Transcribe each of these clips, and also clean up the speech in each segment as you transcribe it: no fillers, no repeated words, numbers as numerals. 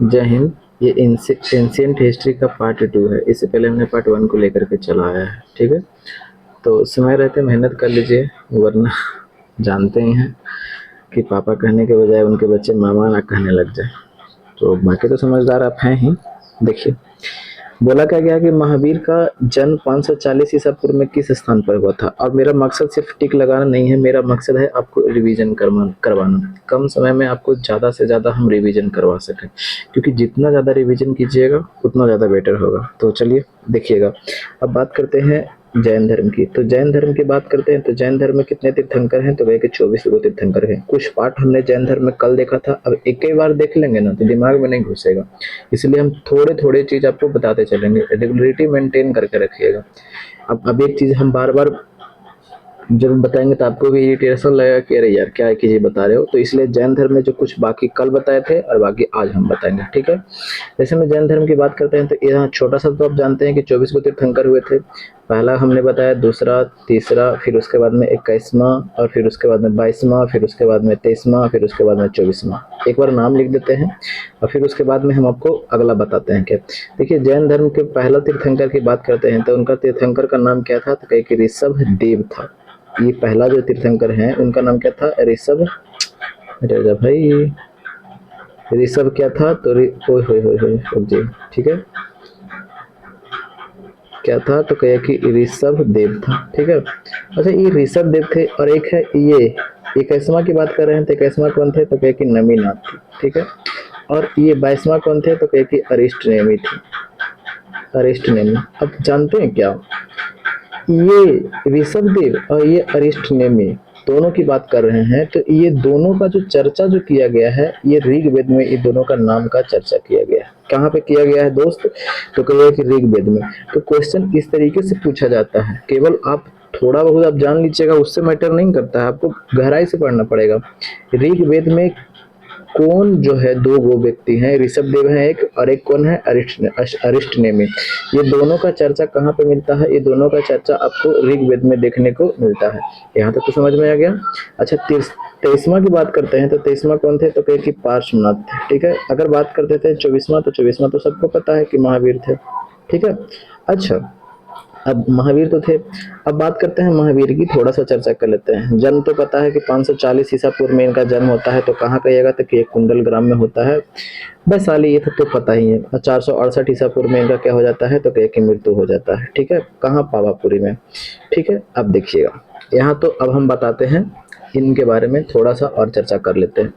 जय हिंद। ये ancient history का पार्ट 2 है। इससे पहले हमने पार्ट 1 को लेकर के चला आया है, ठीक है। तो समय रहते मेहनत कर लीजिए, वरना जानते ही हैं कि पापा कहने के बजाय उनके बच्चे मामा ना कहने लग जाए। तो बाकी तो समझदार आप हैं ही। देखिए, बोला क्या गया कि महावीर का जन्म 540 ईसा पूर्व में किस स्थान पर हुआ था। और मेरा मकसद सिर्फ टिक लगाना नहीं है, मेरा मकसद है आपको रिवीजन करवाना। कम समय में आपको ज़्यादा से ज़्यादा हम रिवीजन करवा सकें, क्योंकि जितना ज़्यादा रिवीजन कीजिएगा उतना ज़्यादा बेटर होगा। तो चलिए देखिएगा। अब बात करते हैं जैन धर्म की। तो जैन धर्म की बात करते हैं तो जैन धर्म में कितने तीर्थंकर हैं, तो कहे कि 24 गो तीर्थंकर हैं। कुछ पाठ हमने जैन धर्म में कल देखा था, अब एक ही बार देख लेंगे ना तो दिमाग में नहीं घुसेगा, इसलिए हम थोड़े थोड़े चीज आपको बताते चलेंगे। रेगुलरिटी मेंटेन करके रखिएगा। अब एक चीज हम बार बार जब बताएंगे तो आपको भी इरिटेशन लगेगा कि अरे यार क्या है कि ये बता रहे हो। तो इसलिए जैन धर्म में जो कुछ बाकी कल बताए थे और बाकी आज हम बताएंगे, ठीक है। जैसे में जैन धर्म की बात करते हैं तो यहाँ छोटा सा तो आप जानते हैं कि 24 को तीर्थंकर हुए थे। पहला हमने बताया, दूसरा, तीसरा, फिर उसके बाद में 21वां, और फिर उसके बाद में 22वां, फिर उसके बाद में 23वां, फिर उसके बाद में 24वां। एक बार नाम लिख देते हैं और फिर उसके बाद में हम आपको अगला बताते हैं। क्या देखिए, जैन धर्म के पहला तीर्थंकर की बात करते हैं तो उनका तीर्थंकर का नाम क्या था, तो कहे कि ऋषभ देव था। ये पहला जो तीर्थंकर है उनका नाम क्या था, ऋषभ। अरे भाई, ऋषभ क्या था, तो जी, ठीक है, क्या था, तो कहे कि ऋषभ देव था, ठीक है। अच्छा, ये ऋषभ देव थे। और एक है ये 21वां की बात कर रहे हैं तो 21वां कौन थे, तो कहे कि नमीनाथ थी, ठीक है। और ये 22वां कौन थे, तो कहे कि अरिष्ट नेमी थी, अरिष्ट नेमी। अब जानते हैं क्या, ये ऋषभ देव और ये अरिष्ट नेमी दोनों की बात कर रहे हैं, तो ये दोनों का जो चर्चा जो किया गया है, ये ऋग्वेद में ये दोनों का नाम का चर्चा किया गया है। कहाँ पे किया गया है दोस्त, तो कहिए कि ऋग्वेद में। तो क्वेश्चन इस तरीके से पूछा जाता है, केवल आप थोड़ा बहुत आप जान लीजिएगा उससे मैटर नहीं करता है, आपको गहराई से पढ़ना पड़ेगा। ऋग्वेद में कौन जो है, दो गो व्यक्ति हैं, ऋषभ देव है एक, और एक कौन है, अरिष्ट नेमी। ये दोनों का चर्चा कहाँ पे मिलता है, ये दोनों का चर्चा आपको ऋग्वेद में देखने को मिलता है। यहाँ तक तो समझ में आ गया। अच्छा, 23वां की बात करते हैं तो 23वां कौन थे, तो कहे कि पार्श्वनाथ थे, ठीक है। अगर बात करते थे 24वां, तो 24वां तो सबको पता है कि महावीर थे, ठीक है। अच्छा, अब महावीर तो थे। अब बात करते हैं महावीर की, थोड़ा सा चर्चा कर लेते हैं। जन्म तो पता है कि 540 ईसा पूर्व में इनका जन्म होता है, तो कहाँ कहिएगा, तो कि कुंडल ग्राम में होता है, वैशाली। ये तो पता ही है। 468 ईसा पूर्व में इनका क्या हो जाता है, तो कहे कि मृत्यु हो जाता है, ठीक है। कहाँ, पावापुरी में, ठीक है। अब देखिएगा, यहाँ तो अब हम बताते हैं इनके बारे में, थोड़ा सा और चर्चा कर लेते हैं।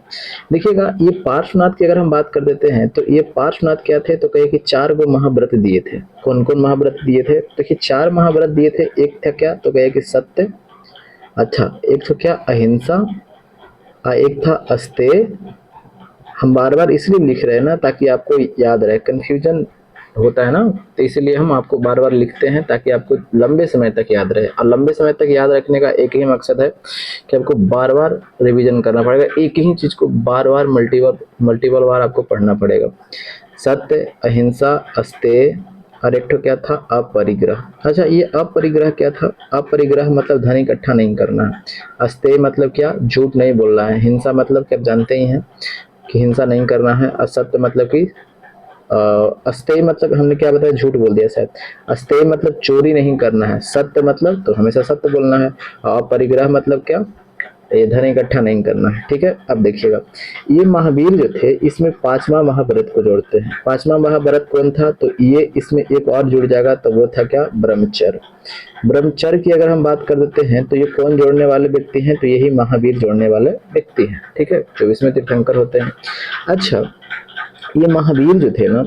देखिएगा, ये पार्श्वनाथ की अगर हम बात कर देते हैं तो ये पार्श्वनाथ क्या थे, तो कहे कि 4 गो महाव्रत दिए थे। कौन कौन महाव्रत दिए थे, देखिए 4 महाव्रत दिए थे। एक था क्या, तो कहे कि सत्य, अच्छा, एक तो क्या, अहिंसा, और एक था अस्तेय। हम बार बार इसलिए लिख रहे हैं ना ताकि आपको याद रहे, कंफ्यूजन होता है ना, तो इसलिए हम आपको बार बार लिखते हैं ताकि आपको लंबे समय तक याद रहे। और लंबे समय तक याद रखने का एक ही मकसद है कि आपको बार बार रिवीजन करना पड़ेगा, एक ही चीज को बार बार मल्टीपल बार आपको पढ़ना पड़ेगा। सत्य, अहिंसा, अस्तेय, और एक क्या था, अपरिग्रह। अच्छा, ये अपरिग्रह क्या था, अपरिग्रह मतलब धन इकट्ठा नहीं करना है। अस्तेय मतलब क्या, झूठ नहीं बोलना है। हिंसा मतलब क्या, आप जानते ही हैं कि हिंसा नहीं करना है। असत्य मतलब कि अस्तेय मतलब हमने क्या बताया, झूठ बोल दिया शायद। अस्तेय मतलब चोरी नहीं करना है। सत्य मतलब तो हमेशा सत्य बोलना है। और परिग्रह मतलब क्या, ये धन इकट्ठा नहीं करना है, ठीक है। अब देखिएगा, ये महावीर जो थे इसमें 5वां महाव्रत को जोड़ते हैं। 5वां महाव्रत कौन था, तो ये इसमें एक और जुड़ जाएगा, तो वो था क्या, ब्रह्मचर्य। ब्रह्मचर्य की अगर हम बात कर देते हैं तो ये कौन जोड़ने वाले व्यक्ति हैं, तो यही महावीर जोड़ने वाले व्यक्ति हैं, ठीक है। 24वें तीर्थंकर होते हैं। अच्छा, ये महावीर जो थे ना,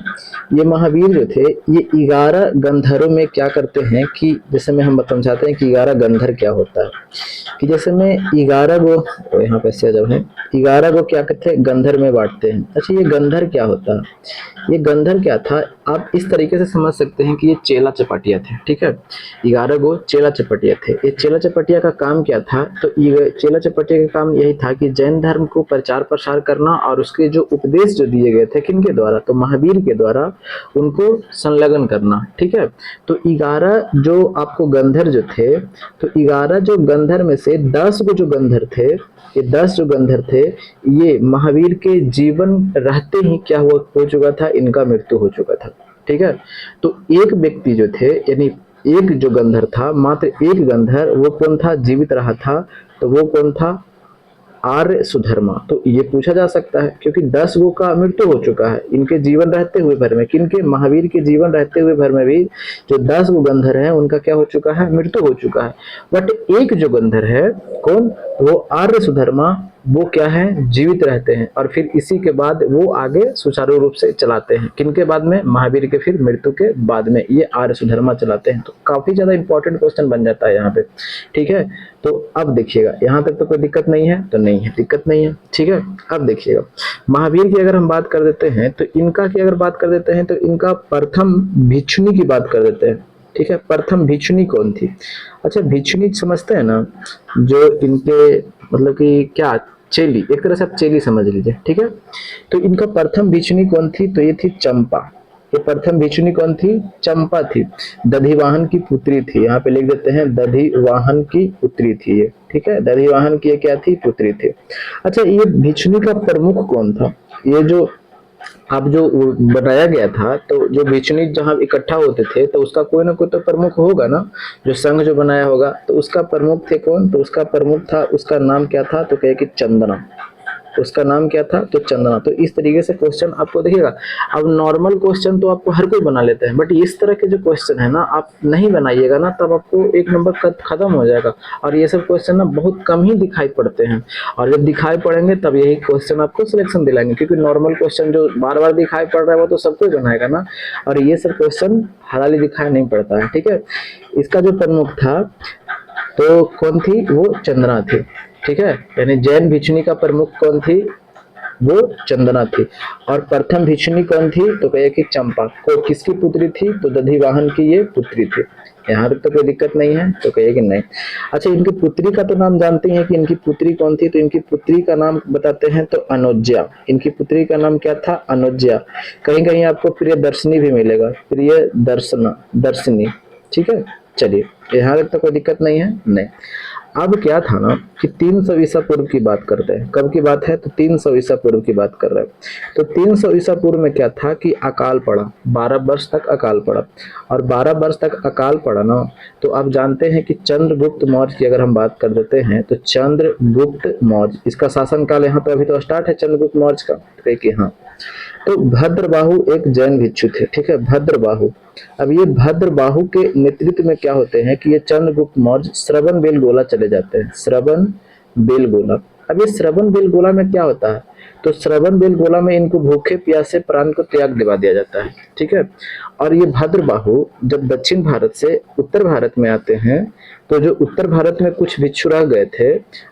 ये महावीर जो थे, ये 11 गंधर्वों में क्या करते हैं कि जैसे में हम समझाते हैं कि 11 गंधर्व क्या होता है, कि जैसे में 11 गो, तो यहाँ पे से जब है 11 गो क्या कहते हैं, गंधर्व में बांटते हैं। अच्छा, ये गंधर्व क्या होता है, ये गंधर्व क्या था, आप इस तरीके से समझ सकते हैं कि ये चेला चपाटिया थे, ठीक है। 11 गो चेला चपाटिया थे। ये चेला चपाटिया का काम क्या था, तो ये चेला चपाटिया का काम यही था कि जैन धर्म को प्रचार प्रसार करना और उसके जो उपदेश जो दिए गए थे किनके द्वारा, तो महावीर के द्वारा, उनको संलग्न करना, ठीक है। तो 11 जो आपको गंधर जो थे, तो 11 जो गंधर में से 10 को जो गंधर थे, ये 10 जो गंधर थे, ये महावीर के जीवन रहते ही क्या हो चुका था, इनका मृत्यु हो चुका था, ठीक है। तो एक व्यक्ति जो थे, यानी एक जो गंधर था, मात्र एक गंधर, वो कौन था, जीवित रहा था, तो वो कौन था, आर्य सुधर्मा। तो ये पूछा जा सकता है क्योंकि 10 गो का मृत्यु हो चुका है इनके जीवन रहते हुए भर में, किनके, महावीर के जीवन रहते हुए भर में भी जो 10 गो गंधर हैं उनका क्या हो चुका है, मृत्यु हो चुका है। बट एक जो गंधर है, कौन, वो आर्य सुधर्मा, वो क्या है, जीवित रहते हैं और फिर इसी के बाद वो आगे सुचारू रूप से चलाते हैं, किनके बाद में, महावीर के फिर मृत्यु के बाद में ये आर्य सुधर्मा चलाते हैं। तो काफी ज्यादा इंपॉर्टेंट क्वेश्चन बन जाता है यहाँ पे, ठीक है। तो अब देखिएगा, यहाँ तक तो कोई दिक्कत नहीं है, तो नहीं है, दिक्कत नहीं है, ठीक है। अब देखिएगा, महावीर की अगर हम बात कर देते हैं तो इनका की अगर बात कर देते हैं तो इनका प्रथम भिक्षुनी की बात कर देते हैं, ठीक है। प्रथम भिक्षुनी कौन थी? अच्छा, भिक्षुनी समझते हैं ना, जो इनके मतलब कि क्या, चेली, एक तरह से आप चेली समझ लीजिए, ठीक है। तो इनका प्रथम भिक्षुनी कौन थी? तो ये थी चंपा। ये प्रथम भिक्षुनी कौन थी? चंपा थी। दधिवाहन की पुत्री थी, यहाँ पे लिख देते हैं दधिवाहन की पुत्री थी ये, ठीक है। दधिवाहन की ये क्या थी? पुत्री थी। अच्छा, ये भिक्षुनी का प्रमुख कौन था? ये जो अब जो बनाया गया था, तो जो भिक्षुनी जहां इकट्ठा होते थे तो उसका कोई ना कोई तो प्रमुख होगा ना, जो संघ जो बनाया होगा, तो उसका प्रमुख थे कौन? तो उसका प्रमुख था, उसका नाम क्या था? तो कहे कि चंदना। उसका नाम क्या था? तो चंदना। तो इस तरीके से क्वेश्चन आपको देखिएगा। अब नॉर्मल क्वेश्चन तो आपको हर कोई बना लेते हैं, बट इस तरह के जो क्वेश्चन है ना, आप नहीं बनाइएगा ना, तब आपको एक नंबर खत्म हो जाएगा। और ये सब क्वेश्चन ना बहुत कम ही दिखाई पड़ते हैं, और जब दिखाई पड़ेंगे तब यही क्वेश्चन आपको सिलेक्शन दिलाएंगे, क्योंकि नॉर्मल क्वेश्चन जो बार बार दिखाई पड़ रहा है वो तो सब कोई बनाएगा ना, और ये सब क्वेश्चन हालाली दिखाई नहीं पड़ता है, ठीक है। इसका जो प्रमुख था तो कौन थी? वो चंदना थी, ठीक है। यानी जैन भिक्षुनी का प्रमुख कौन थी? वो चंदना थी। और प्रथम भिक्षुनी कौन थी? तो कहे कि चंपा। को किसकी पुत्री थी? तो दधिवाहन की ये पुत्री थी। यहाँ तक तो कोई दिक्कत नहीं है, तो कहे कि नहीं। अच्छा, इनकी पुत्री का तो नाम जानते हैं कि इनकी पुत्री कौन थी? तो इनकी पुत्री का नाम बताते हैं तो अनुज्या। इनकी पुत्री का नाम क्या था? अनुज्या। कहीं कहीं आपको प्रिय दर्शनी भी मिलेगा, प्रिय दर्शनी, ठीक है। चलिए, यहाँ तक तो कोई दिक्कत नहीं है, नहीं। अब क्या था ना कि 300 ईसा पूर्व की बात करते हैं। कब की बात है? तो 300 ईसा पूर्व की बात कर रहे हैं। तो 300 ईसा पूर्व में क्या था कि अकाल पड़ा, 12 वर्ष तक अकाल पड़ा। और 12 वर्ष तक अकाल पड़ा ना, तो आप जानते हैं कि चंद्रगुप्त मौर्य की अगर हम बात कर देते हैं, तो चंद्रगुप्त मौर्य, इसका शासनकाल यहाँ पे अभी तो स्टार्ट है चंद्रगुप्त मौर्य का, कि हाँ। तो भद्रबाहु एक जैन भिक्षु थे, ठीक है, भद्रबाहु। अब ये भद्रबाहु के नेतृत्व में क्या होते हैं कि ये चंद्रगुप्त मौर्य श्रवण बेलगोला चले जाते हैं, श्रवण बेलगोला। अब ये श्रवण बेलगोला में क्या होता है? तो श्रवण बेलगोला में इनको भूखे प्यासे प्राण को त्याग दिवा दिया जाता है, ठीक है। और ये भद्रबाहु जब दक्षिण भारत से उत्तर भारत में आते हैं, तो जो उत्तर भारत में कुछ भिक्षु रह गए थे,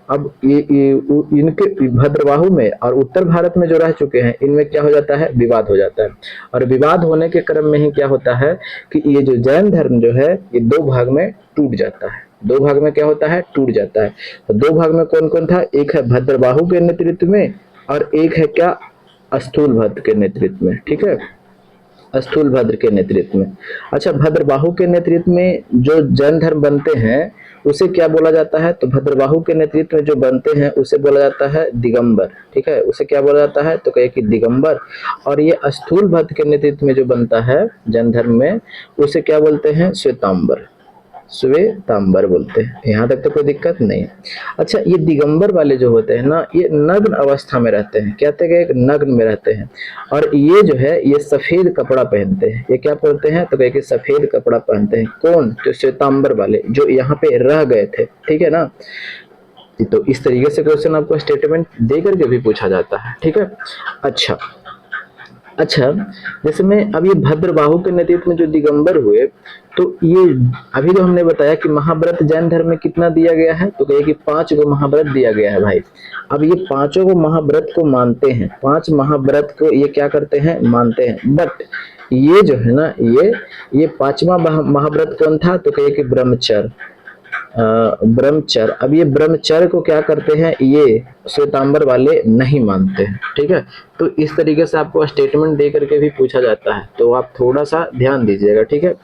अब ये इनके भद्रबाहु में और उत्तर भारत में जो रह चुके हैं, इनमें क्या हो जाता है? विवाद हो जाता है। और विवाद होने के क्रम में ही क्या होता है कि ये जो जैन धर्म जो है, ये 2 भाग में टूट जाता है। 2 भाग में क्या होता है? टूट जाता है। तो 2 भाग में कौन कौन था? एक है भद्रबाहु के नेतृत्व में, और एक है क्या? स्थूलभद्र के नेतृत्व में, ठीक है, स्थूलभद्र के नेतृत्व में। अच्छा, भद्रबाहु के नेतृत्व में जो जैन धर्म बनते हैं उसे क्या बोला जाता है? तो भद्रबाहु के नेतृत्व में जो बनते हैं उसे बोला जाता है दिगंबर, ठीक है। उसे क्या बोला जाता है? तो कहे कि दिगंबर। और ये स्थूलभद्र के नेतृत्व में जो बनता है जैन धर्म में, उसे क्या बोलते हैं? श्वेतांबर, श्वेतांबर बोलते हैं। यहाँ तक तो कोई दिक्कत नहीं है। अच्छा, ये दिगंबर वाले जो होते हैं ना, ये नग्न अवस्था में रहते हैं, कहते हैं कि नग्न में रहते हैं। और ये जो है, ये सफेद कपड़ा पहनते हैं। ये क्या पहनते हैं? तो कहे कि सफेद कपड़ा पहनते हैं। कौन? तो श्वेतांबर वाले जो यहाँ पे रह गए थे, ठीक है ना। तो इस तरीके से क्वेश्चन आपको स्टेटमेंट दे करके भी पूछा जाता है, ठीक है। अच्छा, जैसे में अब ये भद्रबाहु के नेतृत्व में जो दिगंबर हुए, तो ये अभी तो हमने बताया कि महाव्रत जैन धर्म में कितना दिया गया है? तो कहे कि 5 गो महाव्रत दिया गया है भाई। अब ये 5 गो महाव्रत को मानते हैं, 5 महाव्रत को ये क्या करते हैं? मानते हैं। बट ये जो है ना, ये 5वां महाव्रत कौन था? तो कहे कि ब्रह्मचर्य, ब्रह्मचर्य। अब ये ब्रह्मचर्य को क्या करते हैं, ये श्वेतांबर वाले नहीं मानते हैं, ठीक है। तो इस तरीके से आपको स्टेटमेंट दे करके भी पूछा जाता है, तो आप थोड़ा सा ध्यान दीजिएगा, ठीक है।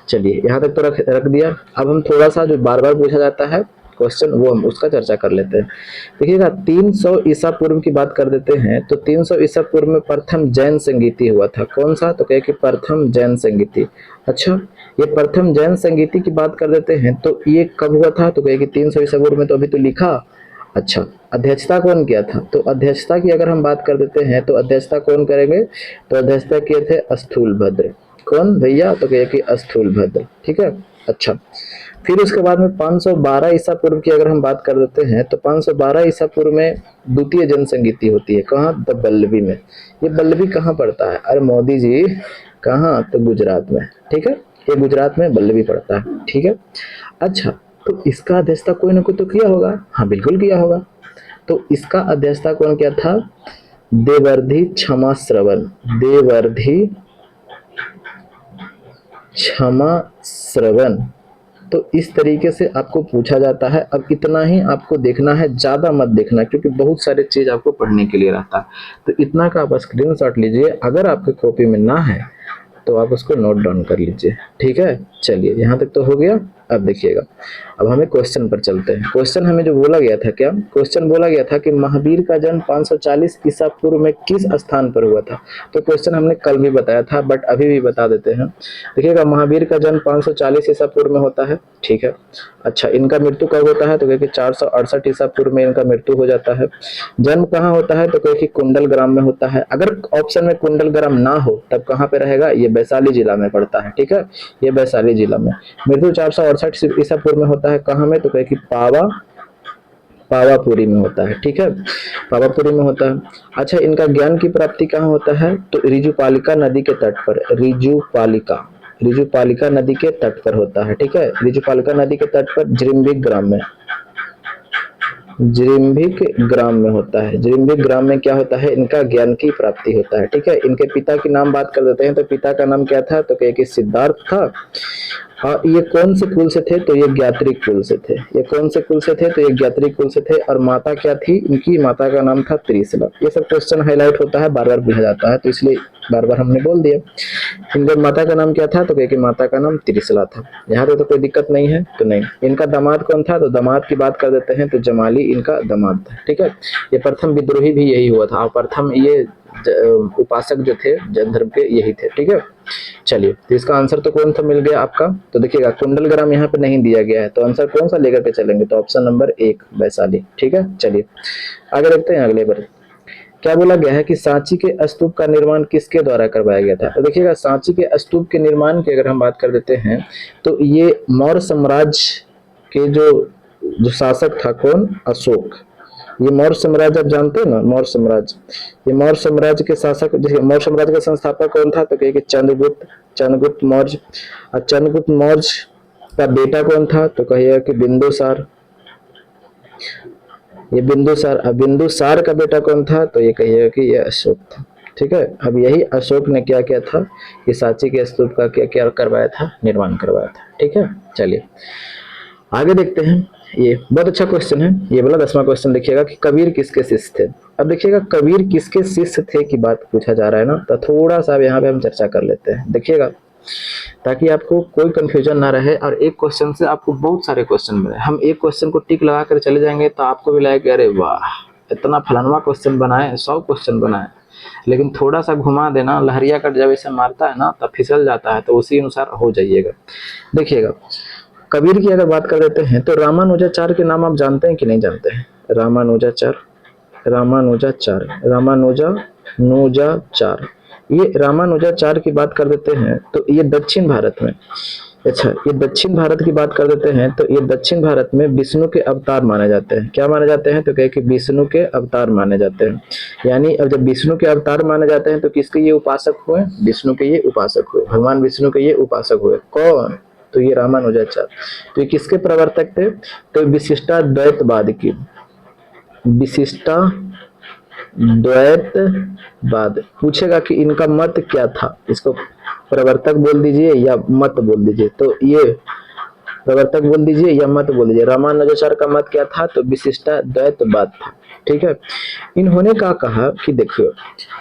चलिए यहाँ तक तो रख रख दिया। अब हम थोड़ा सा जो बार बार पूछा जाता है क्वेश्चन, वो हम उसका चर्चा कर लेते हैं। देखिएगा 300 ईसा पूर्व की बात कर देते हैं, तो 300 ईसा पूर्व में प्रथम जैन संगीति हुआ था। कौन सा, तो कहे कि प्रथम जैन संगीति। अच्छा, ये प्रथम जैन संगीति की बात कर देते हैं, तो ये कब हुआ था, तो कहे कि 300 ईसा पूर्व में, तो अभी तो लिखा। अच्छा, अध्यक्षता कौन किया था, तो अध्यक्षता की अगर हम बात कर देते हैं, तो अध्यक्षता कौन करेंगे, तो अध्यक्षता किए थे स्थूलभद्र। कौन भैया, तो कहे कि स्थूलभद्र, ठीक है। अच्छा, फिर उसके बाद में 512 ईसा पूर्व की अगर हम बात कर देते हैं, तो 512 ईसा पूर्व में द्वितीय जनसंगीति होती है। कहाँ, द बल्लभी में। ये बल्लभी कहाँ पड़ता है, अरे मोदी जी कहाँ, तो गुजरात में, ठीक है। ये गुजरात में बल्लभी पड़ता है, ठीक है। अच्छा, तो इसका अध्यक्षता कोई ना कोई तो किया होगा, हाँ बिल्कुल किया होगा। तो इसका अध्यक्षता कौन किया था, देवर्धि क्षमा श्रवण। देवर्धि क्षमा श्रवण। तो इस तरीके से आपको पूछा जाता है। अब इतना ही आपको देखना है, ज्यादा मत देखना, क्योंकि बहुत सारे चीज आपको पढ़ने के लिए रहता है। तो इतना का आप स्क्रीनशॉट लीजिए, अगर आपके कॉपी में ना है तो आप उसको नोट डाउन कर लीजिए, ठीक है। चलिए यहाँ तक तो हो गया। अब देखिएगा, अब हमें क्वेश्चन पर चलते हैं। क्वेश्चन हमें जो बोला गया था, क्या क्वेश्चन बोला गया था कि महावीर का जन्म 540 ईसा पूर्व में किस स्थान पर हुआ था। तो क्वेश्चन हमने कल भी बताया था, बट अभी भी बता देते हैं। देखिएगा, महावीर का जन्म 540 ईसा पूर्व में होता है, ठीक है। अच्छा, इनका मृत्यु कब होता है, तो कहे कि 468 ईसा पूर्व में इनका मृत्यु हो जाता है। जन्म कहाँ होता है, तो कहे कि कुंडल ग्राम में होता है। अगर ऑप्शन में कुंडल ग्राम ना हो तब कहाँ पे रहेगा, ये वैशाली जिला में पड़ता है, ठीक है। ये वैशाली जिला में। मृत्यु 468 ईसा पूर्व में होता है, कहाँ में, तो कहे कि पावापुरी में होता है, ठीक है। पावापुरी में होता है। अच्छा, इनका ज्ञान की प्राप्ति कहाँ होता है, तो रिजुपालिका नदी के तट पर। रिजुपालिका नदी के तट पर होता है, ठीक है। रिजुपालिका नदी के तट पर जिरिम्बिक ग्राम में, जिरिम्बिक ग्राम में होता है। जिरिम्बिक ग्राम में क्या होता है, इनका ज्ञान की प्राप्ति होता है, ठीक है। इनके पिता की नाम बात कर देते हैं, तो पिता का नाम क्या था, तो कहे कि सिद्धार्थ था। और ये कौन से कुल से थे, तो ये ज्ञात्रिक कुल से थे। ये कौन से कुल से थे, तो ये ज्ञात्रिक कुल से थे। और माता क्या थी, इनकी माता का नाम था त्रिशला। ये सब क्वेश्चन हाईलाइट होता है, बार बार पूछा जाता है, तो इसलिए बार बार हमने बोल दिया। इनके माता का नाम क्या था, तो कहे कि माता का नाम त्रिशला था। यहाँ पे तो कोई दिक्कत नहीं है, तो नहीं। इनका दामाद कौन था, तो दामाद की बात कर देते हैं, तो जमाली इनका दामाद था, ठीक है। ये प्रथम विद्रोही भी यही हुआ था, और प्रथम ये उपासक जो थे जैन धर्म के, यही थे, ठीक है। चलिए, तो इसका आंसर तो कौन सा मिल गया आपका, तो देखिएगा कुंडल ग्राम यहाँ पे नहीं दिया गया है, तो आंसर कौन सा लेकर के चलेंगे, तो ऑप्शन नंबर 1 वैशाली, ठीक है। चलिए आगे देखते हैं अगले पर। क्या बोला गया है कि सांची के स्तूप का निर्माण किसके द्वारा करवाया गया था। तो देखिएगा, सांची के स्तूप के निर्माण की अगर हम बात कर देते हैं, तो ये मौर्य साम्राज्य के जो शासक था, कौन, अशोक। ये मौर्य साम्राज्य आप जानते हैं ना, मौर्य साम्राज्य। ये मौर्य साम्राज्य के शासक, जैसे मौर्य साम्राज्य का संस्थापक कौन था, तो कहे कि चंद्रगुप्त मौर्य। और चंद्रगुप्त मौर्य का बेटा कौन था, तो कहिएगा कि बिंदुसार। ये बिंदुसार। अब बिंदुसार का बेटा कौन था, तो ये कहिएगा कि ये अशोक था, ठीक है। अब यही अशोक ने क्या किया था, कि सांची के स्तूप का क्या क्या करवाया था, निर्माण करवाया था, ठीक है। चलिए आगे देखते हैं। ये बहुत अच्छा क्वेश्चन है, ये वाला 10वां क्वेश्चन देखिएगा कि कबीर किसके शिष्य थे। अब देखिएगा, कबीर किसके शिष्य थे की बात पूछा जा रहा है ना, तो थोड़ा सा यहाँ पे हम चर्चा कर लेते हैं, देखिएगा, ताकि आपको कोई कंफ्यूजन ना रहे। और एक क्वेश्चन से आपको बहुत सारे क्वेश्चन मिले। हम एक क्वेश्चन को टिक लगा कर चले जाएंगे तो आपको भी लगेगा अरे वाह, इतना फलानवा क्वेश्चन बनाए, 100 क्वेश्चन बनाए, लेकिन थोड़ा सा घुमा देना, लहरिया कट जब इसे मारता है ना, तब फिसल जाता है, तो उसी अनुसार हो जाइएगा। देखिएगा, कबीर की अगर बात कर देते हैं, तो रामानुजाचार्य के नाम आप जानते हैं कि नहीं जानते हैं। रामानुजाचार्य। ये रामानुजाचार्य की बात कर देते हैं, तो ये दक्षिण भारत में, अच्छा ये दक्षिण भारत की बात कर देते हैं, तो ये दक्षिण भारत में विष्णु के अवतार माने जाते हैं। क्या माने जाते हैं, तो कहे कि विष्णु के अवतार माने जाते हैं। यानी अब जब विष्णु के अवतार माने जाते हैं, तो किसके ये उपासक हुए, विष्णु के ये उपासक हुए, भगवान विष्णु के ये उपासक हुए। कौन, तो ये रामानुजाचार्य। तो ये किसके प्रवर्तक थे, तो विशिष्टाद्वैतवाद की, विशिष्टाद्वैतवाद। पूछेगा कि इनका मत क्या था, इसको प्रवर्तक बोल दीजिए या मत बोल दीजिए। तो ये प्रवर्तक बोल दीजिए या मत बोल दीजिए। रामानुजाचार्य का मत क्या था, तो विशिष्टाद्वैतवाद था। ठीक है, इन्होंने क्या कहा कि देखियो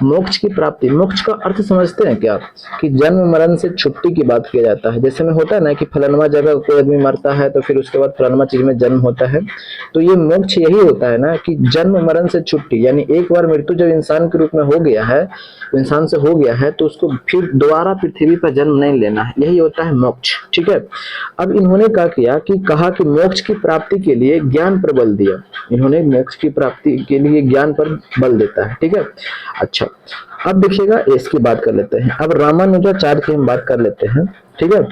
मोक्ष की प्राप्ति, मोक्ष का अर्थ समझते हैं क्या, कि जन्म मरण से छुट्टी की बात किया जाता है। जैसे में होता है ना कि फलानवा जगह कोई आदमी मरता है तो फिर उसके बाद फलानवा चीज में जन्म होता है, तो ये मोक्ष यही होता है ना कि जन्म मरण से छुट्टी, यानी एक बार मृत्यु जब इंसान के रूप में हो गया है, इंसान से हो गया है, तो उसको फिर दोबारा पृथ्वी पर जन्म नहीं लेना है, यही होता है मोक्ष। ठीक है, अब इन्होंने क्या किया कि कहा कि मोक्ष की प्राप्ति के लिए ज्ञान पर बल दिया। इन्होंने मोक्ष की प्राप्ति के लिए ज्ञान पर बल देता है। ठीक है, अच्छा अब देखिएगा इसकी बात कर लेते हैं। अब रामानुजाचार्य की हम बात कर लेते हैं। ठीक है,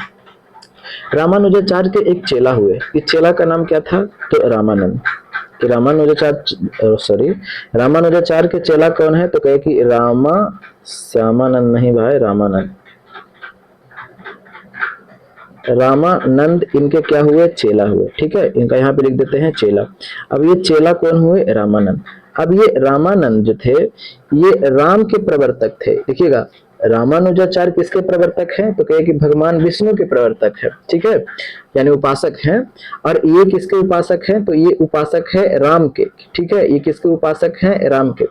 रामानुजाचार्य के एक चेला हुए, इस चेला का नाम क्या था, तो रामानंद। कि रामानुजाचार्य के चेला कौन है, तो कहे कि श्यामानंद नहीं भाई, रामानंद इनके क्या हुए, चेला हुए। ठीक है, इनका यहाँ पे लिख देते हैं चेला। अब ये चेला कौन हुए, रामानंद। अब ये रामानंद जो थे ये राम के प्रवर्तक थे। देखिएगा रामानुजाचार्य किसके प्रवर्तक हैं, तो कहे कि भगवान विष्णु के प्रवर्तक है। ठीक है, यानी उपासक हैं। और ये किसके उपासक हैं, तो ये उपासक है राम के। ठीक है, ये किसके उपासक हैं, राम के।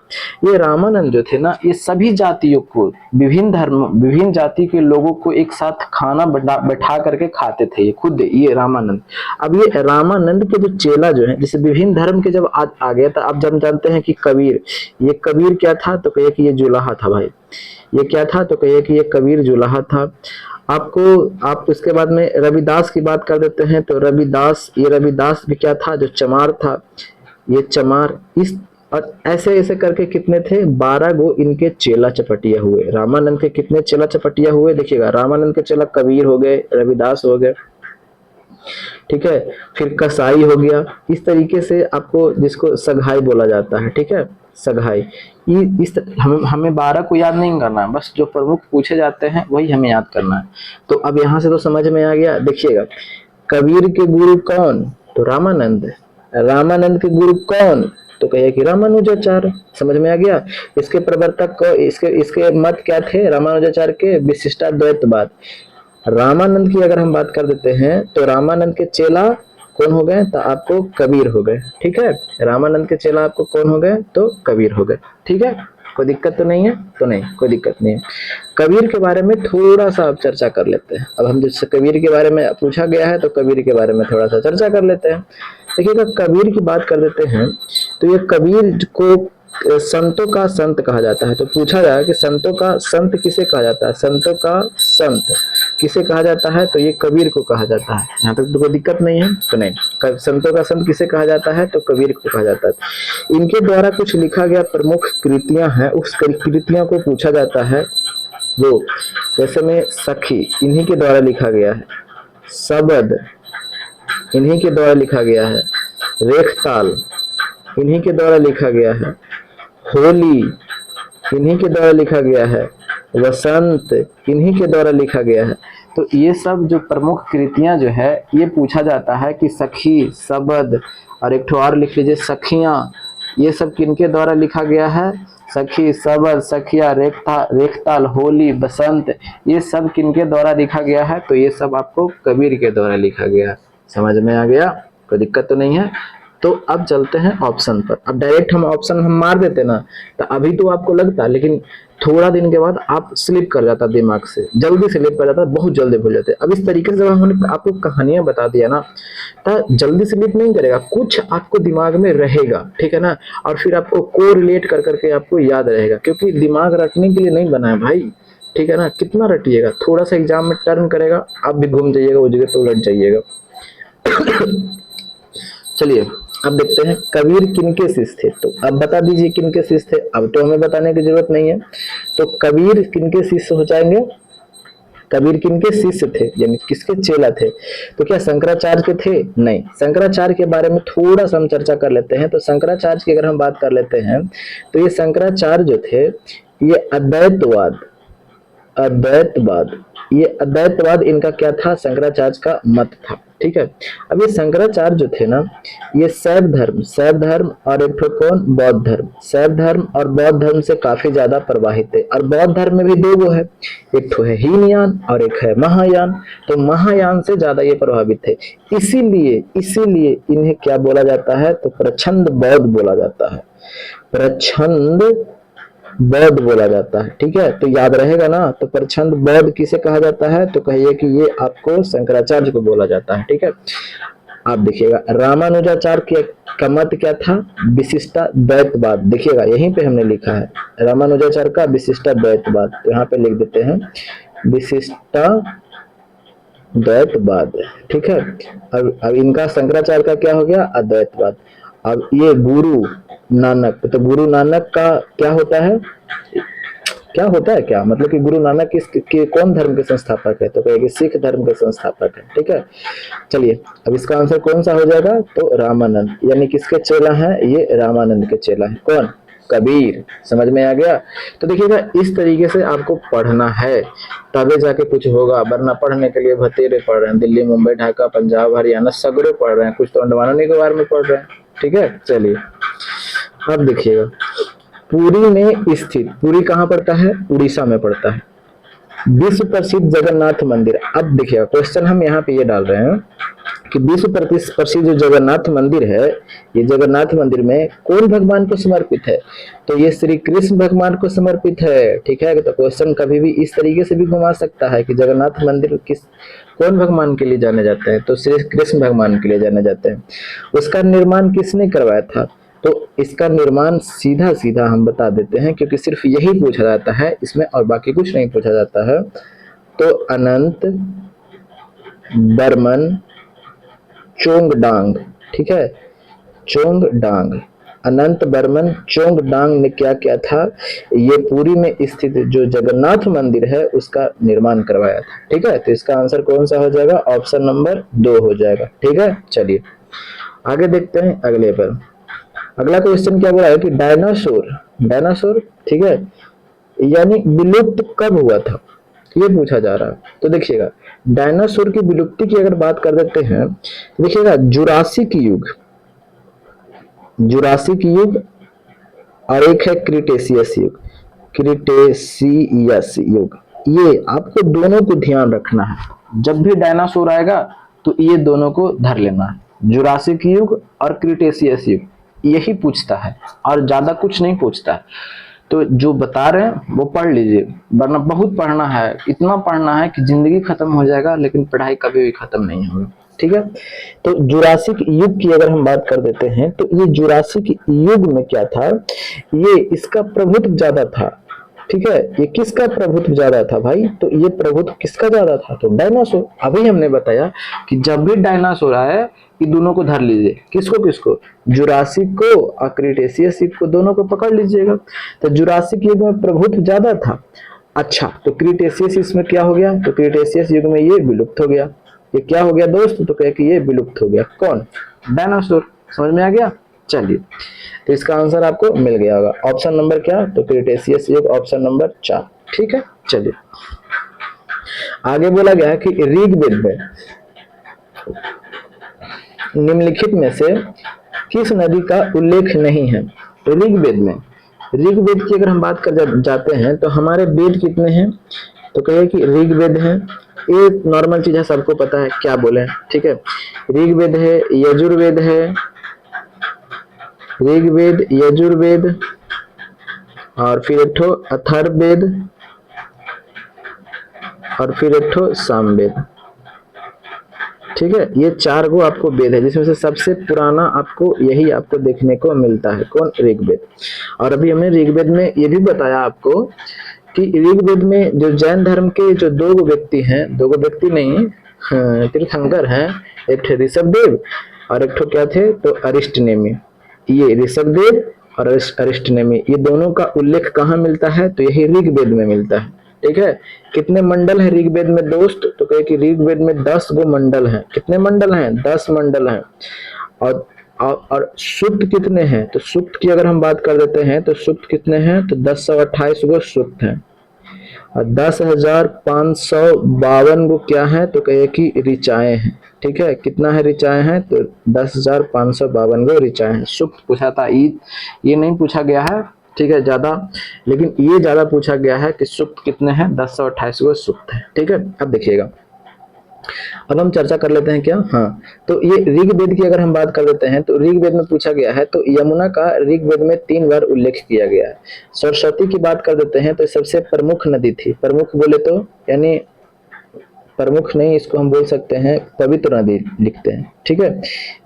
ये रामानंद जो थे ना, ये सभी जातियों को, विभिन्न धर्म, विभिन्न जाति के लोगों को एक साथ खाना बैठा करके खाते थे, ये खुद ये रामानंद। अब ये रामानंद के जो चेला जो है, जैसे विभिन्न धर्म के जब आ गया था, आप जब जानते हैं कि कबीर, ये कबीर क्या था, तो कहिए कि ये जुलाहा था भाई। ये क्या था, तो कहिए कि ये कबीर जुलाहा था। आप उसके बाद में रविदास की बात कर देते हैं, तो रविदास, ये रविदास भी क्या था, जो चमार था, ये चमार। इस और ऐसे ऐसे करके कितने थे, 12 गो इनके चेला चपटिया हुए। रामानंद के कितने चेला चपटिया हुए, देखिएगा रामानंद के चेला कबीर हो गए, रविदास हो गए, ठीक है, फिर कसाई हो गया। इस तरीके से आपको, जिसको सगाई बोला जाता है, ठीक है, सगाई। हमें 12 को याद नहीं करना है, बस जो प्रमुख पूछे जाते हैं वही हमें याद करना है। तो अब यहाँ से तो समझ में आ गया। देखिएगा कबीर के गुरु कौन, तो रामानंद। रामानंद के गुरु कौन, तो कहिए कि रामानुजाचार्य। समझ में आ गया। इसके प्रवर्तक को, इसके मत क्या थे, रामानुजाचार्य के विशिष्टाद्वैतवाद। रामानंद की अगर हम बात कर देते हैं, तो रामानंद के चेला कौन हो गए, तो आपको कबीर हो गए। ठीक है, रामानंद के चेला आपको कौन हो गए, तो कबीर हो गए। ठीक है, कोई दिक्कत तो नहीं है, तो नहीं कोई दिक्कत नहीं है। कबीर के बारे में थोड़ा सा अब चर्चा कर लेते हैं। अब हम जिससे कबीर के बारे में पूछा गया है, तो कबीर के बारे में थोड़ा सा चर्चा कर लेते हैं। देखिएगा कबीर की बात कर लेते हैं, तो ये कबीर को संतों का संत कहा जाता है। तो पूछा जाए कि संतों का संत किसे कहा जाता है, संतों का संत किसे कहा जाता है, तो ये कबीर को कहा जाता है। यहाँ तक तो कोई दिक्कत नहीं है, तो नहीं, संतों का संत किसे कहा जाता है, तो कबीर को कहा जाता है। इनके द्वारा कुछ लिखा गया प्रमुख कृतियां हैं, उस कृतियां को पूछा जाता है। वो जैसे में सखी इन्हीं के द्वारा लिखा गया है, सबद इन्हीं के द्वारा लिखा गया है, रेखताल इन्हीं के द्वारा लिखा गया है, होली इन्हीं के द्वारा लिखा गया है, वसंत इन्हीं के द्वारा लिखा गया है। तो ये सब जो प्रमुख कृतियां जो है, ये पूछा जाता है कि सखी, सबद और एक ठो और लिख लीजिए सखियां, ये सब किनके द्वारा लिखा गया है, सखी, सबद, सखिया, रेखताल, होली, बसंत, ये सब किनके द्वारा लिखा गया है, तो ये सब आपको कबीर के द्वारा लिखा गया है। समझ में आ गया, कोई दिक्कत तो नहीं है। तो अब चलते हैं ऑप्शन पर। अब डायरेक्ट हम ऑप्शन मार देते ना, तो अभी तो आपको लगता, लेकिन थोड़ा दिन के बाद आप स्लिप कर जाता दिमाग से, जल्दी स्लिप कर जाता, बहुत जल्दी भूल जाते। अब इस तरीके से जब हमने आपको कहानियां बता दिया ना, तो जल्दी स्लिप नहीं करेगा, कुछ आपको दिमाग में रहेगा, ठीक है ना, और फिर आपको को रिलेट कर करके आपको याद रहेगा, क्योंकि दिमाग रटने के लिए नहीं बना है भाई, ठीक है ना। कितना रटिएगा, थोड़ा सा एग्जाम में टर्न करेगा, आप भी घूम जाइएगा वो जगह, तो लट जाइएगा। चलिए अब देखते हैं कबीर किनके शिष्य थे। तो अब बता दीजिए किनके शिष्य थे, अब तो हमें बताने की जरूरत नहीं है। तो कबीर किनके शिष्य हो जाएंगे, कबीर किनके शिष्य थे, यानी किसके चेला थे। तो क्या शंकराचार्य के थे, नहीं। शंकराचार्य के बारे में थोड़ा सा हम चर्चा कर लेते हैं। तो शंकराचार्य की अगर हम बात कर लेते हैं, तो ये शंकराचार्य जो थे, ये अद्वैतवाद, अद्वैतवाद। ये अद्वैतवाद इनका क्या था, शंकराचार्य का मत था। ठीक है, अब ये शंकराचार्य जो थे ना, ये शैव धर्म और एक ठो कौन, बौद्ध धर्म, शैव धर्म और बौद्ध धर्म से काफी ज्यादा प्रभावित थे। और बौद्ध धर्म में भी दो वो है, एक ठो है हीनयान और एक है महायान। तो महायान से ज्यादा ये प्रभावित थे, इसीलिए इसीलिए इन्हें क्या बोला जाता है, तो प्रछंद बौद्ध बोला जाता है, प्रछंद बौद्ध बोला जाता है। ठीक है, तो याद रहेगा ना, तो प्रछंद बौद्ध किसे कहा जाता है, तो कहिए कि ये आपको शंकराचार्य को बोला जाता है। ठीक है, आप देखिएगा रामानुजाचार्य के का मत क्या था, विशिष्टाद्वैतवाद। देखिएगा यहीं पे हमने लिखा है रामानुजाचार्य का विशिष्टाद्वैतवाद, तो यहाँ पे लिख देते हैं विशिष्टाद्वैतवाद। ठीक है, अब इनका शंकराचार्य का क्या हो गया, अद्वैतवाद। अब ये गुरु नानक, तो गुरु नानक का क्या होता है, क्या होता है, क्या मतलब कि गुरु नानक के कौन धर्म के संस्थापक है, तो कहेंगे सिख धर्म के संस्थापक है। ठीक है, चलिए अब इसका आंसर कौन सा हो जाएगा, तो रामानंद, यानी किसके चेला है, ये रामानंद के चेला है। कौन, कबीर। समझ में आ गया। तो देखिएगा इस तरीके से आपको पढ़ना है, तबे जाके कुछ होगा, वरना पढ़ने के लिए भतेरे पढ़ रहे हैं, दिल्ली मुंबई ढाका पंजाब हरियाणा सगरे पढ़ रहे हैं, कुछ तो अंडमान निकोबार में पढ़ रहे हैं। ठीक है, चलिए अब देखिएगा पुरी में स्थित, पुरी कहाँ पड़ता है, उड़ीसा में पड़ता है, विश्व प्रसिद्ध जगन्नाथ मंदिर। अब देखिएगा क्वेश्चन हम यहाँ पे ये डाल रहे हैं कि विश्व प्रसिद्ध जो जगन्नाथ मंदिर है, ये जगन्नाथ मंदिर में कौन भगवान को समर्पित है, तो ये श्री कृष्ण भगवान को समर्पित है। ठीक है, तो क्वेश्चन कभी भी इस तरीके से भी घुमा सकता है कि जगन्नाथ मंदिर कौन भगवान के लिए जाने जाते हैं, तो श्री कृष्ण भगवान के लिए जाने जाते हैं। उसका निर्माण किसने करवाया था, तो इसका निर्माण सीधा सीधा हम बता देते हैं, क्योंकि सिर्फ यही पूछा जाता है इसमें और बाकी कुछ नहीं पूछा जाता है। तो अनंत बर्मन चोंगडांग। ठीक है, चोंगडांग, अनंत बर्मन चोंगडांग ने क्या किया था, ये पुरी में स्थित जो जगन्नाथ मंदिर है उसका निर्माण करवाया था। ठीक है, तो इसका आंसर कौन सा हो जाएगा, ऑप्शन नंबर 2 हो जाएगा। ठीक है, चलिए आगे देखते हैं अगले पर। अगला क्वेश्चन क्या बोला है कि डायनासोर ठीक है, यानी विलुप्त कब हुआ था, ये पूछा जा रहा है। तो देखिएगा डायनासोर की विलुप्ति की अगर बात कर देते हैं, तो देखिएगा जुरासिक युग और एक है क्रिटेशियस युग। ये आपको दोनों को ध्यान रखना है, जब भी डायनासोर आएगा तो ये दोनों को धर लेना है, जुरासिक युग और क्रिटेशियस युग, यही पूछता है और ज्यादा कुछ नहीं पूछता है। तो जो बता रहे हैं वो पढ़ लीजिए, वरना बहुत पढ़ना है, इतना पढ़ना है कि जिंदगी खत्म हो जाएगा, लेकिन पढ़ाई कभी भी खत्म नहीं होगी। ठीक है, तो जुरासिक युग की अगर हम बात कर देते हैं, तो ये जुरासिक युग में क्या था, ये इसका प्रभुत्व ज्यादा था। ठीक है, ये किसका प्रभुत्व ज्यादा था भाई, तो ये प्रभुत्व किसका ज्यादा था, तो डायनासोर। अभी हमने बताया कि जब भी डायनासोर आए ये दोनों को धर लीजिए, किसको, जुरासिक को और क्रिटेशियस युग को, दोनों को पकड़ लीजिएगा। तो जुरासिक युग में प्रभुत्व ज्यादा था। अच्छा, तो क्रिटेशियस इसमें क्या हो गया, तो क्रिटेशियस युग में ये विलुप्त हो गया। ये क्या हो गया दोस्त, तो कहे कि ये विलुप्त हो गया, कौन, डायनासोर। समझ में आ गया। चलिए, तो इसका आंसर आपको मिल गया होगा, ऑप्शन नंबर क्या, तो क्रिटेशियस युग, ऑप्शन नंबर 4। ठीक है, चलिए आगे बोला गया है कि ऋग्वेद में निम्नलिखित में से किस नदी का उल्लेख नहीं है। ऋग्वेद की अगर हम बात कर जाते हैं, तो हमारे वेद कितने हैं, तो कहिए कि ऋग्वेद है, ये नॉर्मल चीज है, सबको पता है, क्या बोले। ठीक है, ऋग्वेद है, यजुर्वेद है, ऋग्वेद, यजुर्वेद और फिर एक ठो अथर्ववेद और फिर एक ठो सामवेद। ठीक है, ये 4 गो आपको वेद है, जिसमें से सबसे पुराना आपको यही आपको देखने को मिलता है, कौन, ऋग्वेद। और अभी हमने ऋग्वेद में ये भी बताया आपको कि ऋग्वेद में जो जैन धर्म के जो 2 व्यक्ति हैं, 2 व्यक्ति नहीं, तीर्थंकर हैं, एक थे ऋषभदेव और एक ठो क्या थे, तो अरिष्टनेमी। ये ऋषभदेव और अरिष्टनेमी, ये दोनों का उल्लेख कहाँ मिलता है, तो यही ऋग्वेद में मिलता है। ठीक है, कितने मंडल है ऋग्वेद में दोस्त, तो कहे कि ऋग्वेद में 10 गो मंडल हैं। कितने मंडल हैं, 10 मंडल हैं। और सूक्त कितने हैं, तो सूक्त की अगर हम बात कर देते हैं, तो सूक्त कितने हैं, तो 1028 गो सूक्त हैं। और 10,552 को क्या है तो कहे कि ऋचाएं हैं। ठीक है, कितना है ऋचाएं हैं तो 10,552 को ऋचाएं हैं। सुक्त पूछा था, ये नहीं पूछा गया है, ठीक है ज्यादा, लेकिन ये ज्यादा पूछा गया है कि सुक्त कितने हैं, 1028 को सुक्त है। ठीक है, अब देखिएगा, अब हम चर्चा कर लेते हैं क्या, हाँ तो ये ऋग्वेद की अगर हम बात कर लेते हैं तो ऋग्वेद में पूछा गया है तो यमुना का ऋग्वेद में 3 बार उल्लेख किया गया है। सरस्वती की बात कर देते हैं तो सबसे प्रमुख नदी थी, प्रमुख बोले तो यानी प्रमुख नहीं, इसको हम बोल सकते हैं पवित्र नदी लिखते हैं। ठीक है,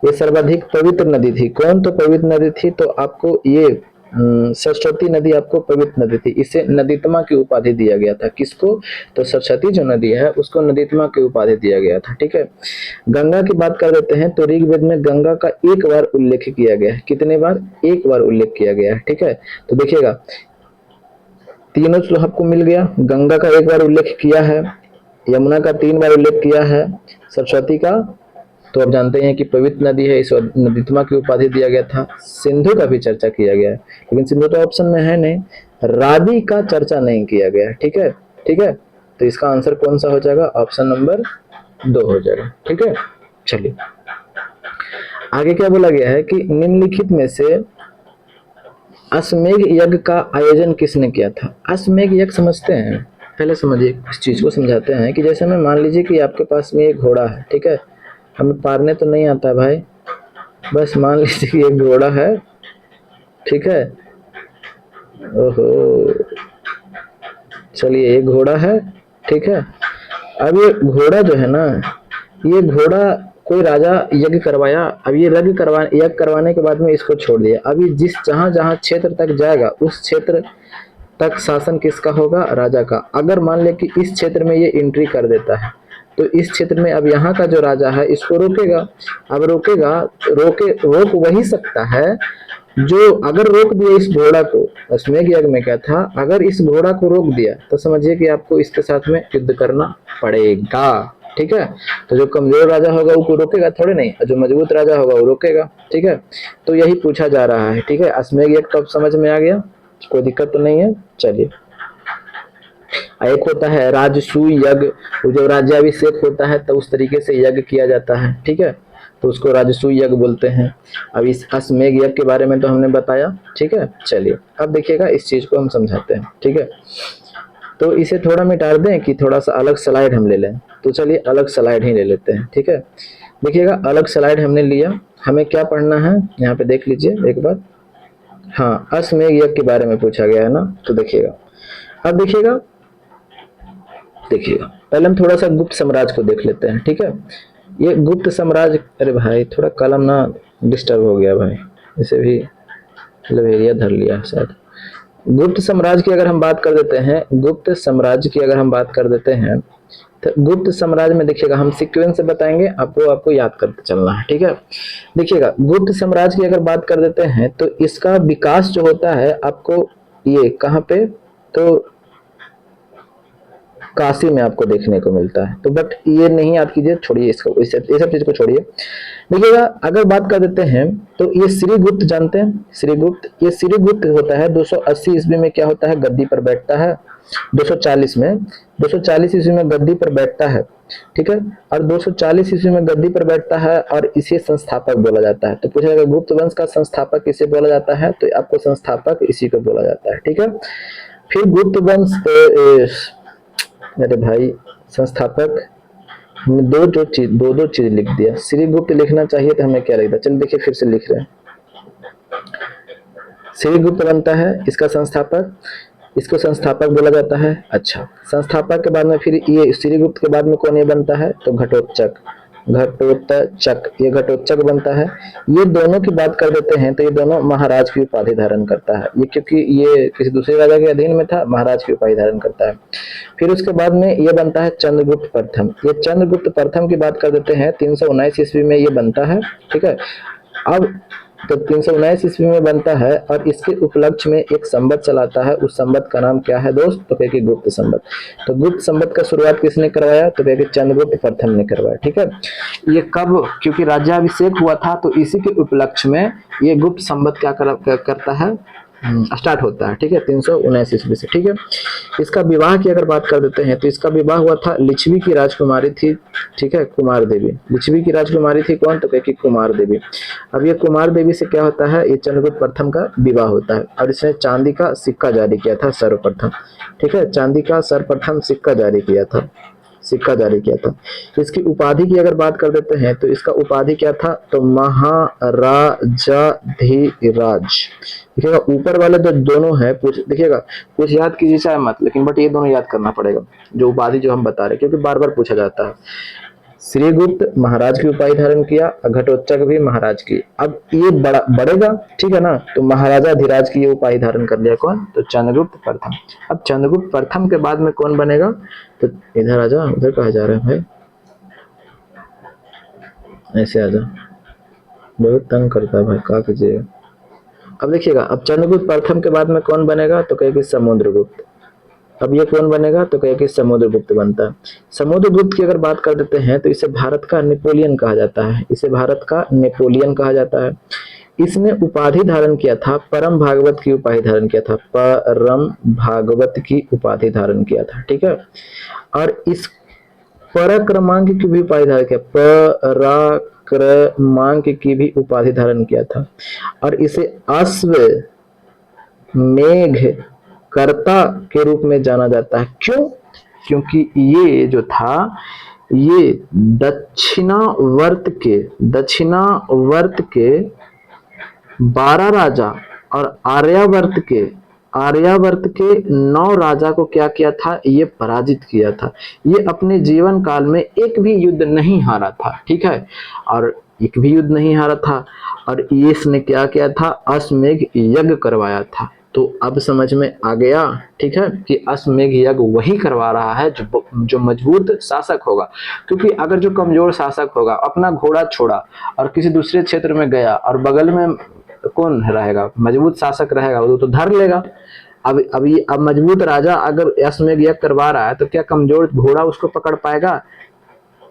ये सर्वाधिक पवित्र नदी थी। कौन तो पवित्र नदी थी तो आपको ये सरस्वती नदी आपको पवित्र नदी थी। इसे नदीतमा की उपाधि दिया गया था। किसको तो सरस्वती जो नदी है उसको नदीतमा की उपाधि दिया गया था। ठीक है, गंगा की बात कर देते हैं तो ऋग्वेद में गंगा का 1 बार उल्लेख किया गया है। कितने बार, 1 बार उल्लेख किया गया है। ठीक है, तो देखिएगा तीनों तो आपको मिल गया, गंगा का 1 बार उल्लेख किया है, यमुना का 3 बार उल्लेख किया है, सरस्वती का तो आप जानते हैं कि पवित्र नदी है, इस नदीतमा की उपाधि दिया गया था। सिंधु का भी चर्चा किया गया है, लेकिन सिंधु तो ऑप्शन में है नहीं। रावी का चर्चा नहीं किया गया। ठीक है, ठीक है, तो इसका आंसर कौन सा हो जाएगा, ऑप्शन नंबर 2 हो जाएगा। ठीक है, चलिए आगे क्या बोला गया है कि निम्नलिखित में से अश्वमेध यज्ञ का आयोजन किसने किया था। अश्वमेध यज्ञ समझते हैं, पहले समझिए, इस चीज को समझाते हैं कि जैसे में मान लीजिए कि आपके पास में एक घोड़ा है। ठीक है, हमें पारने तो नहीं आता भाई, बस मान लीजिए कि एक घोड़ा है। ठीक है, ओहो, चलिए एक घोड़ा है। ठीक है, अब ये घोड़ा जो है ना, ये घोड़ा कोई राजा यज्ञ करवाया, अब ये यज्ञ करवाने के बाद में इसको छोड़ दिया। अभी जिस जहां जहां क्षेत्र तक जाएगा उस क्षेत्र तक शासन किसका होगा, राजा का। अगर मान ले कि इस क्षेत्र में ये एंट्री कर देता है तो इस क्षेत्र में अब यहाँ का जो राजा है इसको रोकेगा। अब रोक वही सकता है जो, अगर रोक दिया इस घोड़ा को, अश्वमेध यज्ञ में क्या था, अगर इस घोड़ा को रोक दिया तो समझिए कि आपको इसके साथ में युद्ध करना पड़ेगा। ठीक है, तो जो कमजोर राजा होगा वो रोकेगा थोड़े नहीं, जो मजबूत राजा होगा वो रोकेगा। ठीक है, तो यही पूछा जा रहा है। ठीक है, अश्वमेध यज्ञ तो अब समझ में आ गया, कोई दिक्कत तो नहीं है। चलिए, एक होता है राजसूय यज्ञ, जब राज्याभिषेक होता है तो उस तरीके से यज्ञ किया जाता है। ठीक है, तो उसको राजसूय यज्ञ बोलते हैं। अब इस अश्वमेध यज्ञ के बारे में तो हमने बताया। ठीक है, चलिए अब देखिएगा इस चीज को हम समझाते हैं। ठीक है, तो इसे थोड़ा मिटा दें कि थोड़ा सा अलग स्लाइड हम ले लें, तो चलिए अलग स्लाइड ही ले लेते हैं। ठीक है, देखिएगा अलग स्लाइड हमने लिया, हमें क्या पढ़ना है यहाँ पे देख लीजिए एक बार। हाँ, अश्वमेध यज्ञ के बारे में पूछा गया है ना, तो देखिएगा, अब देखिएगा पहले हम थोड़ा सा गुप्त साम्राज्य को देख लेते हैं। ठीक है, ये गुप्त साम्राज्य, अरे भाई थोड़ा कलम ना डिस्टर्ब हो गया भाई, इसे भी लवेरिया धर लिया शायद। गुप्त साम्राज्य की अगर हम बात कर देते हैं, गुप्त साम्राज्य की अगर हम बात कर देते हैं तो गुप्त साम्राज्य में देखिएगा हम सीक्वेंस से बताएंगे, आपको याद करते चलना है। ठीक है, देखिएगा गुप्त साम्राज्य की अगर बात कर देते हैं तो इसका विकास जो होता है आपको ये कहाँ पे, तो काशी में आपको देखने को मिलता है। तो बट ये नहीं याद कीजिए, छोड़िए इसको, ये सब चीज को छोड़िए। देखिएगा अगर बात कर देते हैं तो ये श्रीगुप्त जानते हैं, ये श्रीगुप्त होता है 280 ईस्वी में क्या होता है, गद्दी पर बैठता है। 240 ईस्वी में गद्दी पर बैठता है। ठीक है, और 240 ईस्वी में गद्दी पर बैठता है और इसे संस्थापक बोला जाता है। तो पूछा जाएगा गुप्त वंश का संस्थापक किसे बोला जाता है, तो आपको संस्थापक इसी को बोला जाता है। ठीक है, फिर गुप्त वंश, अरे भाई संस्थापक, दो चीज लिख दिया, श्रीगुप्त लिखना चाहिए तो हमें क्या लिखता, चलिए देखिए फिर से लिख रहे हैं। श्रीगुप्त बनता है इसका संस्थापक, इसको संस्थापक बोला जाता है। अच्छा, संस्थापक के बाद में फिर ये श्रीगुप्त के बाद में कौन ये बनता है, तो घटोत्कच, ये घटोत्कच बनता है। ये दोनों की बात कर देते हैं तो ये दोनों महाराज की उपाधि धारण करता है। ये क्योंकि ये किसी दूसरे राजा के अधीन में था, महाराज की उपाधि धारण करता है। फिर उसके बाद में ये बनता है चंद्रगुप्त प्रथम। ये चंद्रगुप्त प्रथम की बात कर देते हैं, 319 ईस्वी में ये बनता है। ठीक है, अब तो 319 ईस्वी में बनता है और इसके उपलक्ष्य में एक संवत चलाता है। उस संवत का नाम क्या है दोस्त, तो कहे कि गुप्त संवत। तो गुप्त संवत का शुरुआत किसने करवाया, तो कहे कि चंद्रगुप्त प्रथम ने करवाया। ठीक है, ये कब, क्योंकि राज्याभिषेक हुआ था तो इसी के उपलक्ष्य में ये गुप्त संवत क्या करता है, स्टार्ट होता है, ठीक है, 379 ईस्वी से, ठीक है। इसका विवाह की अगर बात कर देते हैं तो इसका विवाह हुआ था, लिच्छवी की राजकुमारी थी, ठीक है, कुमार देवी। लिच्छवी की राजकुमारी थी कौन, तो कहे कि कुमार देवी। अब ये कुमार देवी से क्या होता है, ये चंद्रगुप्त प्रथम का विवाह होता है और इसने चांदी का सिक्का जारी किया था सर्वप्रथम, ठीक है, चांदी का सर्वप्रथम सिक्का जारी किया था। इसकी उपाधि की अगर बात कर देते हैं तो इसका उपाधि क्या था, तो महाराजाधिराज। देखिएगा ऊपर वाले जो दोनों है, पूछ देखिएगा, कुछ याद कीजिए चाहे मत, लेकिन बट ये दोनों याद करना पड़ेगा जो उपाधि जो हम बता रहे हैं, क्योंकि बार बार पूछा जाता है। श्रीगुप्त महाराज की उपाधि धारण किया, घटोत्कच भी महाराज की। अब ये बढ़ेगा, ठीक है ना, तो महाराजा धीराज की ये उपाधि धारण कर लिया कौन, तो चंद्रगुप्त प्रथम। अब चंद्रगुप्त प्रथम के बाद में कौन बनेगा, तो इधर आजा, उधर कहा जा रहा है भाई, ऐसे आजा, बहुत तंग करता है भाई, क्या कीजिएगा। अब देखिएगा, अब चंद्रगुप्त प्रथम के बाद में कौन बनेगा, तो कहेगी समुद्रगुप्त। अब ये कौन बनेगा, तो कहे कि समुद्रगुप्त बनता है। समुद्रगुप्त की अगर बात कर देते हैं तो इसे भारत का नेपोलियन कहा जाता है, इसे भारत का नेपोलियन कहा जाता है। इसने उपाधि धारण किया था, परम भागवत की उपाधि धारण किया था, परम भागवत की उपाधि धारण किया था, ठीक है। और इस पराक्रमांक की भी उपाधि धारण किया, पराक्रमांक की भी उपाधि धारण किया था। और इसे अश्व मेघ कर्ता के रूप में जाना जाता है। क्यों, क्योंकि ये जो था, ये दक्षिणावर्त के 12 राजा और आर्यावर्त के 9 राजा को क्या किया था, ये पराजित किया था। ये अपने जीवन काल में एक भी युद्ध नहीं हारा था, ठीक है, और एक भी युद्ध नहीं हारा था। और इसने क्या किया था, अश्वमेध यज्ञ करवाया था। तो अब समझ में आ गया, ठीक है, कि अश्वमेध यज्ञ वही करवा रहा है जो मजबूत शासक होगा। क्योंकि अगर जो कमजोर शासक होगा, अपना घोड़ा छोड़ा और किसी दूसरे क्षेत्र में गया और बगल में कौन रहेगा, मजबूत शासक रहेगा, वो तो धर लेगा। अब मजबूत राजा अगर अश्वमेध यज्ञ करवा रहा है तो क्या कमजोर घोड़ा उसको पकड़ पाएगा,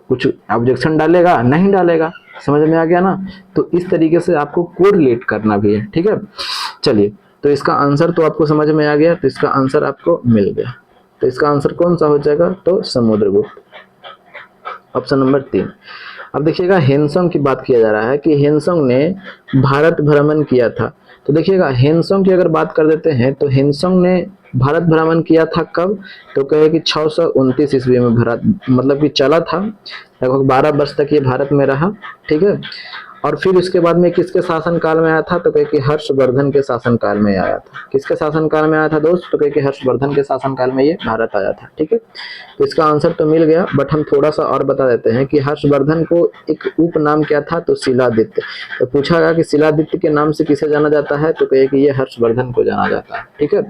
कुछ ऑब्जेक्शन डालेगा, नहीं डालेगा। समझ में आ गया ना। तो इस तरीके से आपको कोरिलेट करना भी है, ठीक है। चलिए, तो इसका आंसर तो आपको समझ में आ गया, तो इसका आंसर आपको मिल गया। तो इसका आंसर कौन सा हो जाएगा, तो समुद्रगुप्त, ऑप्शन नंबर 3। अब देखिएगा, हेनसोंग की बात किया जा रहा है कि हेनसोंग ने भारत भ्रमण किया था। तो देखिएगा, हेनसोंग की अगर बात कर देते हैं तो हेनसोंग ने भारत भ्रमण किया था कब, तो कहे कि 629 ईस्वी में भारत, मतलब कि चला था, लगभग 12 वर्ष तक ये भारत में रहा, ठीक है। और फिर उसके बाद में किसके शासन काल में आया था, तो कहे कि हर्षवर्धन के शासन काल में आया था। किसके शासन काल में आया था दोस्त, तो कहे कि हर्षवर्धन के शासन काल में ये भारत आया था, ठीक है। तो इसका आंसर तो मिल गया, बट हम थोड़ा सा और बता देते हैं कि हर्षवर्धन को एक उपनाम क्या था, तो शिलादित्य। तो पूछा गया कि शिलादित्य के नाम से किसे जाना जाता है, तो कहे कि ये हर्षवर्धन को जाना जाता है, ठीक है।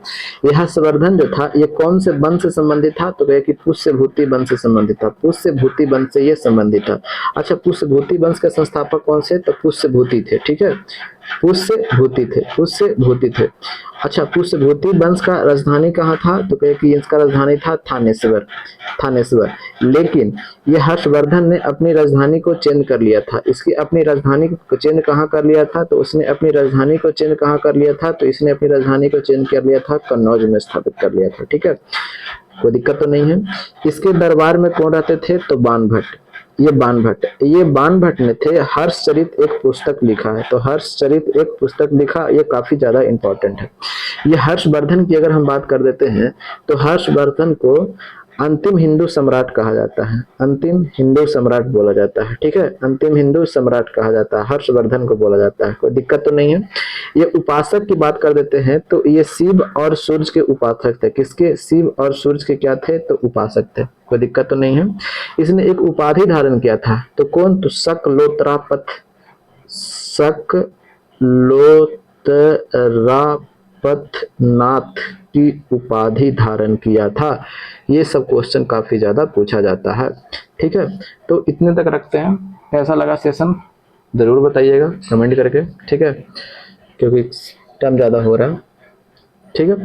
ये हर्षवर्धन जो था, ये कौन से वंश से संबंधित था, तो कहे कि पुष्यभूति वंश से संबंधित था, पुष्यभूति वंश से ये संबंधित था। अच्छा, पुष्यभूति वंश के संस्थापक कौन से, तो पुष्यभूति थे, ठीक है, पुष्यभूति थे। अच्छा, पुष्यभूति वंश का राजधानी कहाँ था, तो कहे कि इसका राजधानी था थानेश्वर। लेकिन ये हर्षवर्धन ने अपनी राजधानी को चेंज कर लिया था। इसकी अपनी राजधानी को चेंज कहाँ कर लिया था, तो उसने अपनी राजधानी को चेंज कहाँ कर लिया था, तो इसने अपनी राजधानी को चेंज कर लिया था, कन्नौज में स्थापित कर लिया था, ठीक है, कोई दिक्कत तो नहीं है। इसके दरबार में कौन रहते थे, तो बाणभट्ट। ये बाणभट्ट ने थे हर्षचरित एक पुस्तक लिखा है। तो हर्षचरित एक पुस्तक लिखा, ये काफी ज्यादा इंपॉर्टेंट है। ये हर्षवर्धन की अगर हम बात कर देते हैं तो हर्षवर्धन को अंतिम हिंदू सम्राट कहा जाता है, अंतिम हिंदू सम्राट बोला जाता है, ठीक है, अंतिम हिंदू सम्राट कहा जाता है, हर्षवर्धन को बोला जाता है, कोई दिक्कत तो नहीं है। ये उपासक की बात कर देते हैं तो ये शिव और सूर्य के उपासक थे। किसके, शिव और सूर्य के क्या थे, तो उपासक थे, कोई दिक्कत तो नहीं है। इसने एक उपाधि धारण किया था, तो कौन, तो शकलोत्तरापथनाथ की उपाधि धारण किया था। ये सब क्वेश्चन काफी ज्यादा पूछा जाता है, ठीक है। तो इतने तक रखते हैं। कैसा लगा सेशन जरूर बताइएगा कमेंट करके, ठीक है, क्योंकि टाइम ज्यादा हो रहा है, ठीक है।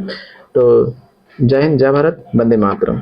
तो जय हिंद, जय भारत, वंदे मातरम।